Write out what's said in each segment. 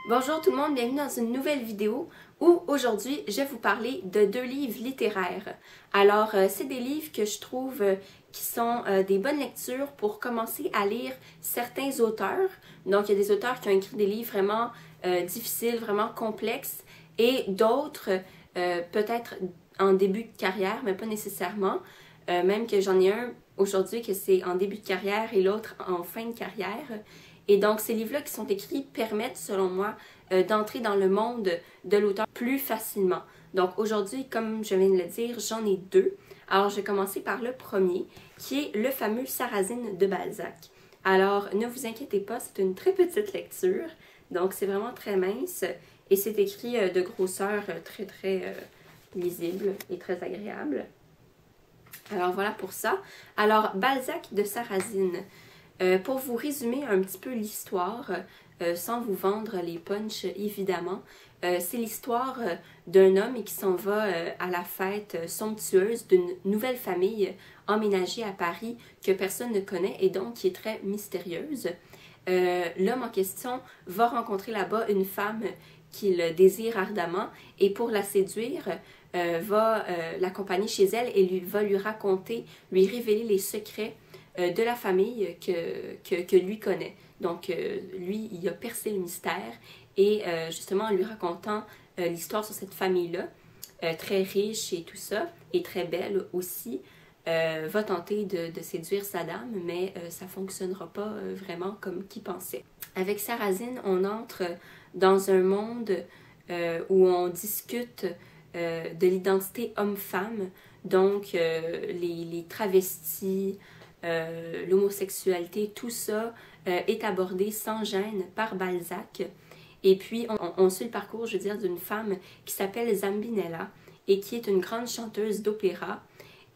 Bonjour tout le monde, bienvenue dans une nouvelle vidéo où aujourd'hui je vais vous parler de deux livres littéraires. Alors c'est des livres que je trouve qui sont des bonnes lectures pour commencer à lire certains auteurs. Donc il y a des auteurs qui ont écrit des livres vraiment difficiles, vraiment complexes et d'autres peut-être en début de carrière mais pas nécessairement. Même que j'en ai un aujourd'hui que c'est en début de carrière et l'autre en fin de carrière. Et donc, ces livres-là qui sont écrits permettent, selon moi, d'entrer dans le monde de l'auteur plus facilement. Donc, aujourd'hui, comme je viens de le dire, j'en ai deux. Alors, je vais commencer par le premier, qui est le fameux Sarrazine de Balzac. Alors, ne vous inquiétez pas, c'est une très petite lecture. Donc, c'est vraiment très mince. Et c'est écrit de grosseur très lisible et très agréable. Alors, voilà pour ça. Alors, Balzac de Sarrazine. Pour vous résumer un petit peu l'histoire, sans vous vendre les punchs évidemment, c'est l'histoire d'un homme qui s'en va à la fête somptueuse d'une nouvelle famille emménagée à Paris que personne ne connaît et donc qui est très mystérieuse. L'homme en question va rencontrer là-bas une femme qu'il désire ardemment et pour la séduire, va l'accompagner chez elle et va lui raconter, lui révéler les secrets de la famille que lui connaît. Donc, lui, il a percé le mystère et justement en lui racontant l'histoire sur cette famille-là, très riche et tout ça, et très belle aussi, va tenter de séduire sa dame, mais ça ne fonctionnera pas vraiment comme qu'il pensait. Avec Sarrazine, on entre dans un monde où on discute de l'identité homme-femme, donc les travestis, l'homosexualité, tout ça est abordé sans gêne par Balzac. Et puis, on suit le parcours, je veux dire, d'une femme qui s'appelle Zambinella et qui est une grande chanteuse d'opéra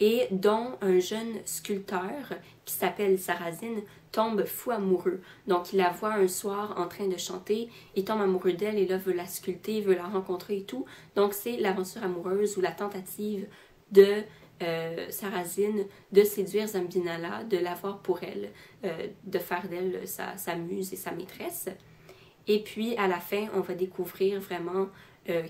et dont un jeune sculpteur qui s'appelle Sarrazine tombe fou amoureux. Donc, il la voit un soir en train de chanter, il tombe amoureux d'elle et là, veut la sculpter, veut la rencontrer et tout. Donc, c'est l'aventure amoureuse ou la tentative de Sarrazine de séduire Zambinella, de l'avoir pour elle, de faire d'elle sa muse et sa maîtresse. Et puis, à la fin, on va découvrir vraiment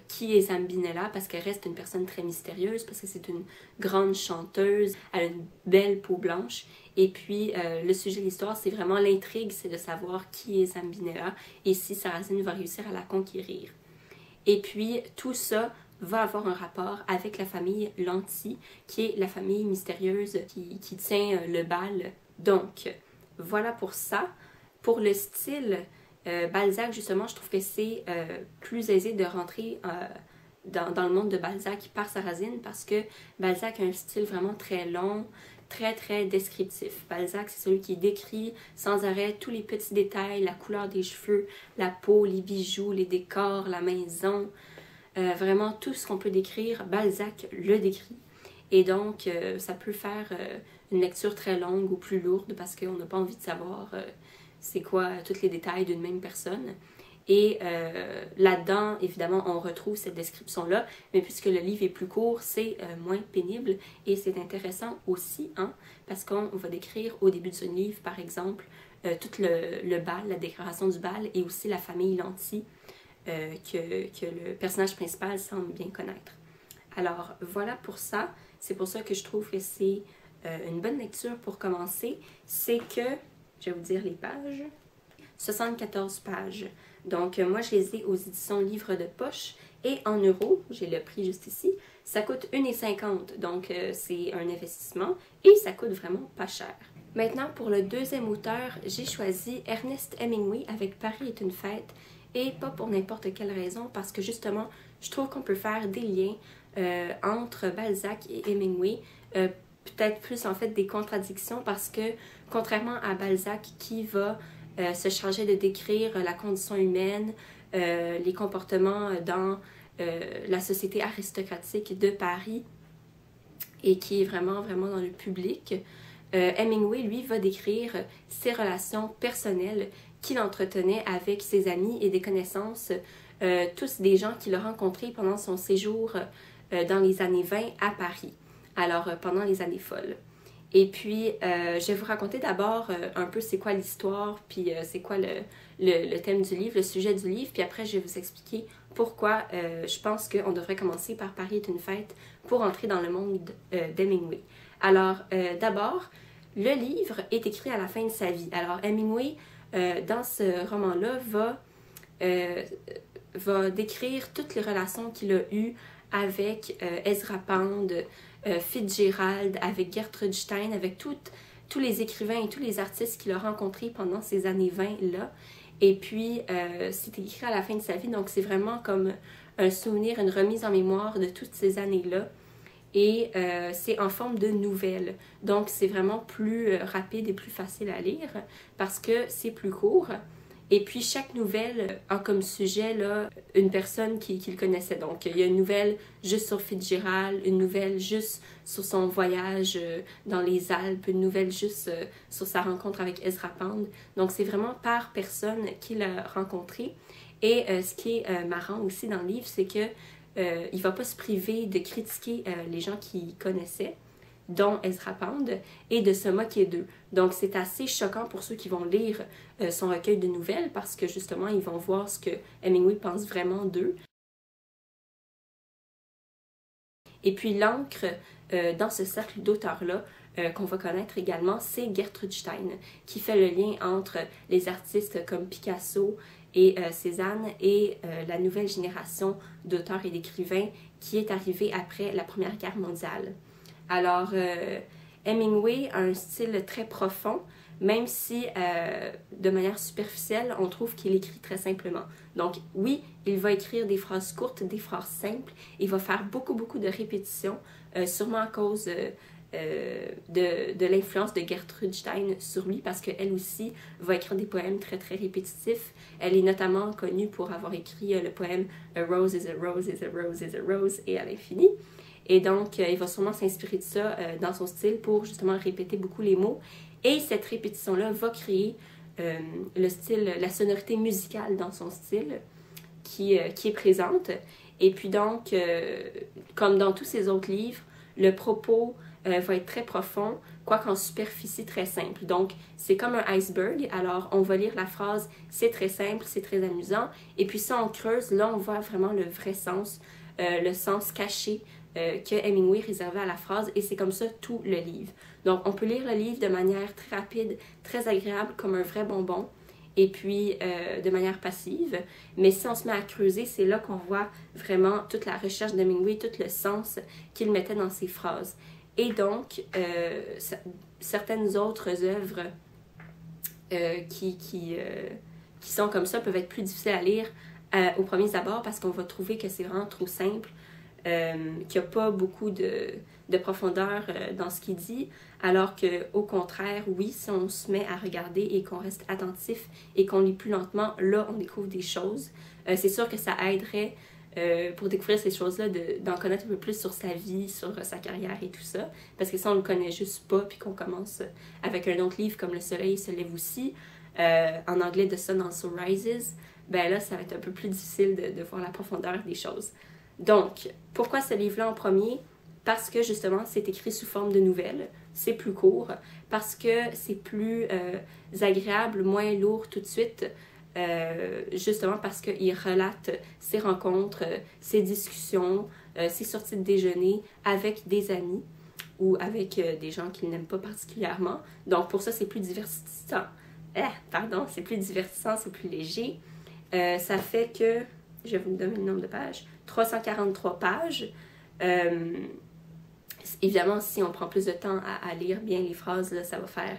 qui est Zambinella, parce qu'elle reste une personne très mystérieuse, parce que c'est une grande chanteuse, elle a une belle peau blanche. Et puis, le sujet de l'histoire, c'est vraiment l'intrigue, c'est de savoir qui est Zambinella et si Sarrazine va réussir à la conquérir. Et puis, tout ça va avoir un rapport avec la famille Lanty, qui est la famille mystérieuse qui tient le bal. Donc, voilà pour ça. Pour le style, Balzac, justement, je trouve que c'est plus aisé de rentrer dans le monde de Balzac par Sarrazine parce que Balzac a un style vraiment très long, très descriptif. Balzac, c'est celui qui décrit sans arrêt tous les petits détails, la couleur des cheveux, la peau, les bijoux, les décors, la maison. Vraiment tout ce qu'on peut décrire, Balzac le décrit. Et donc, ça peut faire une lecture très longue ou plus lourde parce qu'on n'a pas envie de savoir c'est quoi tous les détails d'une même personne. Et là-dedans, évidemment, on retrouve cette description-là, mais puisque le livre est plus court, c'est moins pénible et c'est intéressant aussi, hein, parce qu'on va décrire au début de ce livre, par exemple, tout le bal, la décoration du bal et aussi la famille Lanty, que le personnage principal semble bien connaître. Alors voilà pour ça, c'est pour ça que je trouve que c'est une bonne lecture pour commencer, c'est que, je vais vous dire les pages, 74 pages. Donc moi je les ai aux éditions Livre de poche et en euros, j'ai le prix juste ici, ça coûte 1,50 $, donc c'est un investissement et ça coûte vraiment pas cher. Maintenant pour le deuxième auteur, j'ai choisi Ernest Hemingway avec Paris est une fête. Et pas pour n'importe quelle raison, parce que justement, je trouve qu'on peut faire des liens entre Balzac et Hemingway, peut-être plus en fait des contradictions, parce que contrairement à Balzac qui va se charger de décrire la condition humaine, les comportements dans la société aristocratique de Paris, et qui est vraiment dans le public, Hemingway, lui, va décrire ses relations personnelles qu'il entretenait avec ses amis et des connaissances, tous des gens qu'il a rencontrés pendant son séjour dans les années 20 à Paris, alors pendant les années folles. Et puis, je vais vous raconter d'abord un peu c'est quoi l'histoire, puis c'est quoi le thème du livre, le sujet du livre, puis après, je vais vous expliquer pourquoi je pense qu'on devrait commencer par Paris est une fête pour entrer dans le monde d'Hemingway. Alors, d'abord, le livre est écrit à la fin de sa vie. Alors, Hemingway, dans ce roman-là, va décrire toutes les relations qu'il a eues avec Ezra Pound, Fitzgerald, avec Gertrude Stein, avec tous les écrivains et tous les artistes qu'il a rencontrés pendant ces années 20-là. Et puis, c'est écrit à la fin de sa vie, donc c'est vraiment comme un souvenir, une remise en mémoire de toutes ces années-là. Et c'est en forme de nouvelles. Donc, c'est vraiment plus rapide et plus facile à lire parce que c'est plus court. Et puis, chaque nouvelle a comme sujet là, une personne qu'il connaissait. Donc, il y a une nouvelle juste sur Fitzgerald, une nouvelle juste sur son voyage dans les Alpes, une nouvelle juste sur sa rencontre avec Ezra Pound. Donc, c'est vraiment par personne qu'il a rencontré. Et ce qui est marrant aussi dans le livre, c'est que il ne va pas se priver de critiquer les gens qu'il connaissait, dont Ezra Pound, et de se moquer d'eux. Donc, c'est assez choquant pour ceux qui vont lire son recueil de nouvelles parce que, justement, ils vont voir ce que Hemingway pense vraiment d'eux. Et puis, l'encre dans ce cercle d'auteurs-là, qu'on va connaître également, c'est Gertrude Stein, qui fait le lien entre les artistes comme Picasso et Cézanne et la nouvelle génération d'auteurs et d'écrivains qui est arrivée après la Première Guerre mondiale. Alors, Hemingway a un style très profond, même si de manière superficielle, on trouve qu'il écrit très simplement. Donc oui, il va écrire des phrases courtes, des phrases simples, il va faire beaucoup de répétitions, sûrement à cause de l'influence de Gertrude Stein sur lui, parce qu'elle aussi va écrire des poèmes très répétitifs. Elle est notamment connue pour avoir écrit le poème A rose is a rose is a rose is a rose et à l'infini. Et donc, il va sûrement s'inspirer de ça dans son style pour justement répéter beaucoup les mots. Et cette répétition-là va créer le style, la sonorité musicale dans son style qui est présente. Et puis donc, comme dans tous ses autres livres, le propos va être très profond, quoiqu'en superficie très simple. Donc, c'est comme un iceberg. Alors, on va lire la phrase, c'est très simple, c'est très amusant. Et puis, si on creuse, là, on voit vraiment le vrai sens, le sens caché que Hemingway réservait à la phrase, et c'est comme ça tout le livre. Donc, on peut lire le livre de manière très rapide, très agréable, comme un vrai bonbon, et puis de manière passive. Mais si on se met à creuser, c'est là qu'on voit vraiment toute la recherche d'Hemingway, tout le sens qu'il mettait dans ses phrases. Et donc, certaines autres œuvres qui sont comme ça peuvent être plus difficiles à lire au premier abord parce qu'on va trouver que c'est vraiment trop simple, qu'il n'y a pas beaucoup de profondeur dans ce qu'il dit, alors qu'au contraire, oui, si on se met à regarder et qu'on reste attentif et qu'on lit plus lentement, là, on découvre des choses. C'est sûr que ça aiderait pour découvrir ces choses-là, d'en connaître un peu plus sur sa vie, sur sa carrière et tout ça, parce que si on ne le connaît juste pas, puis qu'on commence avec un autre livre comme Le Soleil se lève aussi, en anglais The Sun Also Rises, ben là, ça va être un peu plus difficile de voir la profondeur des choses. Donc, pourquoi ce livre-là en premier? Parce que justement, c'est écrit sous forme de nouvelles, c'est plus court, parce que c'est plus agréable, moins lourd tout de suite, justement parce qu'il relate ses rencontres, ses discussions, ses sorties de déjeuner avec des amis ou avec des gens qu'il n'aime pas particulièrement. Donc pour ça, c'est plus divertissant. C'est plus divertissant, c'est plus léger. Ça fait que, je vais vous donner le nombre de pages, 343 pages. Évidemment, si on prend plus de temps à lire bien les phrases, là, ça va faire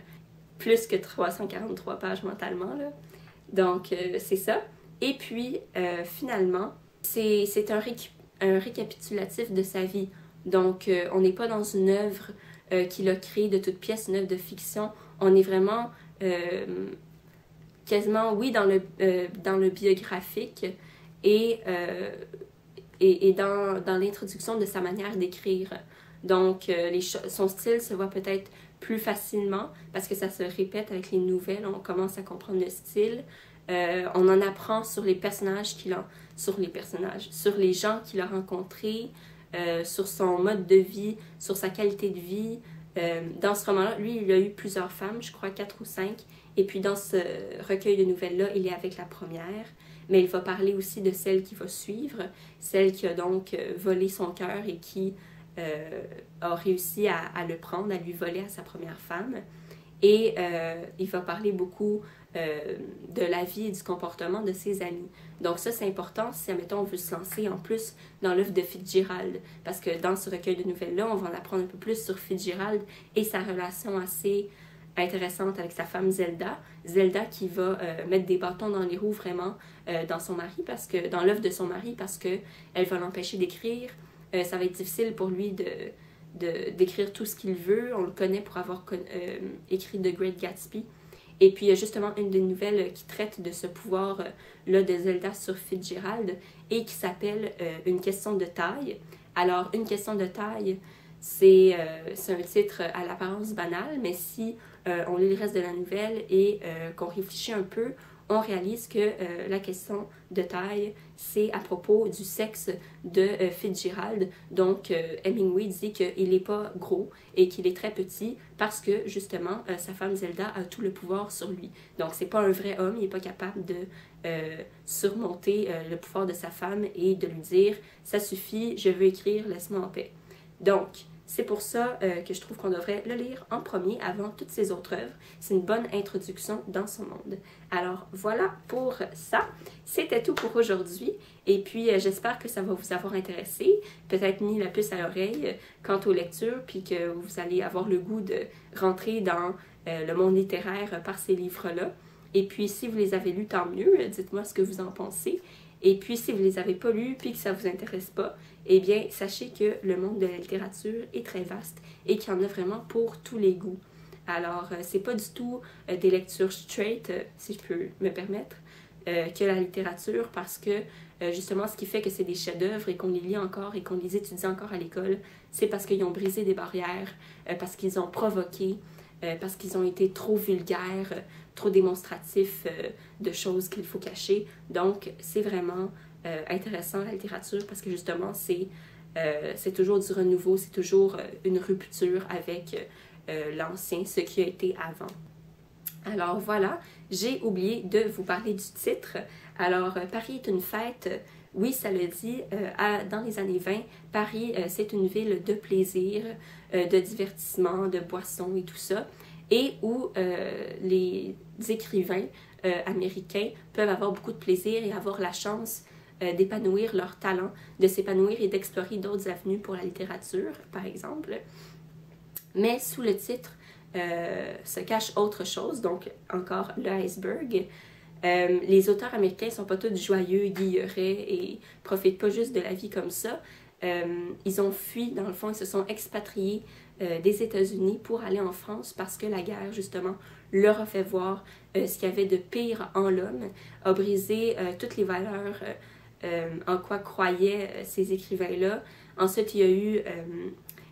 plus que 343 pages mentalement, là. Donc, c'est ça. Et puis, finalement, c'est un récapitulatif de sa vie. Donc, on n'est pas dans une œuvre qu'il a créée de toutes pièces, une œuvre de fiction. On est vraiment quasiment, oui, dans le biographique et dans l'introduction de sa manière d'écrire. Donc, son style se voit peut-être plus facilement parce que ça se répète avec les nouvelles, on commence à comprendre le style. On en apprend sur les personnages sur les gens qu'il a rencontrés, sur son mode de vie, sur sa qualité de vie, Dans ce roman-là, lui, il a eu plusieurs femmes, je crois 4 ou 5. Et puis dans ce recueil de nouvelles-là, il est avec la première. Mais il va parler aussi de celle qui va suivre, celle qui a donc volé son cœur et qui a réussi à le prendre, à lui voler à sa première femme. Et il va parler beaucoup de la vie et du comportement de ses amis. Donc ça, c'est important si, admettons, on veut se lancer en plus dans l'œuvre de Fitzgerald. Parce que dans ce recueil de nouvelles-là, on va en apprendre un peu plus sur Fitzgerald et sa relation assez intéressante avec sa femme Zelda. Zelda qui va mettre des bâtons dans les roues vraiment dans son mari, dans l'œuvre de son mari, parce que elle va l'empêcher d'écrire. Ça va être difficile pour lui d'écrire tout ce qu'il veut. On le connaît pour avoir écrit The Great Gatsby. Et puis il y a justement une des nouvelles qui traite de ce pouvoir-là de Zelda sur Fitzgerald et qui s'appelle Une question de taille. Alors, Une question de taille, c'est un titre à l'apparence banale, mais si on lit le reste de la nouvelle et qu'on réfléchit un peu, on réalise que la question de taille, c'est à propos du sexe de Fitzgerald. Donc, Hemingway dit qu'il n'est pas gros et qu'il est très petit parce que, justement, sa femme Zelda a tout le pouvoir sur lui. Donc, c'est pas un vrai homme, il n'est pas capable de surmonter le pouvoir de sa femme et de lui dire « ça suffit, je veux écrire, laisse-moi en paix ». Donc, c'est pour ça que je trouve qu'on devrait le lire en premier avant toutes ses autres œuvres. C'est une bonne introduction dans son monde. Alors voilà pour ça. C'était tout pour aujourd'hui. Et puis j'espère que ça va vous avoir intéressé, peut-être mis la puce à l'oreille quant aux lectures, puis que vous allez avoir le goût de rentrer dans le monde littéraire par ces livres-là. Et puis si vous les avez lus, tant mieux. Dites-moi ce que vous en pensez. Et puis, si vous ne les avez pas lus puis que ça ne vous intéresse pas, eh bien, sachez que le monde de la littérature est très vaste et qu'il y en a vraiment pour tous les goûts. Alors, c'est pas du tout des lectures straight, si je peux me permettre, que la littérature, parce que justement, ce qui fait que c'est des chefs-d'œuvre et qu'on les lit encore et qu'on les étudie encore à l'école, c'est parce qu'ils ont brisé des barrières, parce qu'ils ont provoqué, parce qu'ils ont été trop vulgaires, trop démonstratifs de choses qu'il faut cacher. Donc, c'est vraiment intéressant la littérature parce que justement, c'est toujours du renouveau, c'est toujours une rupture avec l'ancien, ce qui a été avant. Alors voilà, j'ai oublié de vous parler du titre. Alors, Paris est une fête. Oui, ça le dit, dans les années 20, Paris, c'est une ville de plaisir, de divertissement, de boissons et tout ça, et où les écrivains américains peuvent avoir beaucoup de plaisir et avoir la chance d'épanouir leur talent, de s'épanouir et d'explorer d'autres avenues pour la littérature, par exemple. Mais sous le titre se cache autre chose, donc encore le iceberg. Les auteurs américains ne sont pas tous joyeux, guillerets et profitent pas juste de la vie comme ça. Ils ont fui, dans le fond, ils se sont expatriés des États-Unis pour aller en France parce que la guerre, justement, leur a fait voir ce qu'il y avait de pire en l'homme, a brisé toutes les valeurs en quoi croyaient ces écrivains-là. Ensuite, il y a eu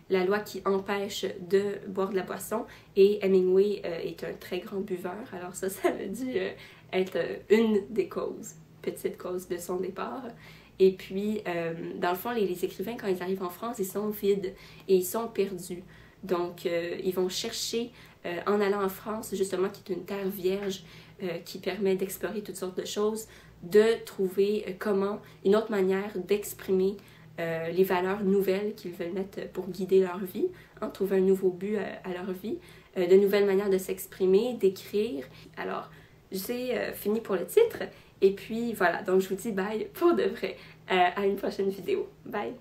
la loi qui empêche de boire de la boisson et Hemingway est un très grand buveur, alors ça veut dire être une des causes, petite cause de son départ. Et puis, dans le fond, les écrivains, quand ils arrivent en France, ils sont vides et ils sont perdus. Donc, ils vont chercher, en allant en France, justement, qui est une terre vierge, qui permet d'explorer toutes sortes de choses, de trouver une autre manière d'exprimer les valeurs nouvelles qu'ils veulent mettre pour guider leur vie, trouver un nouveau but à leur vie, de nouvelles manières de s'exprimer, d'écrire. Alors, j'ai fini pour le titre. Et puis voilà, donc je vous dis bye pour de vrai à une prochaine vidéo. Bye!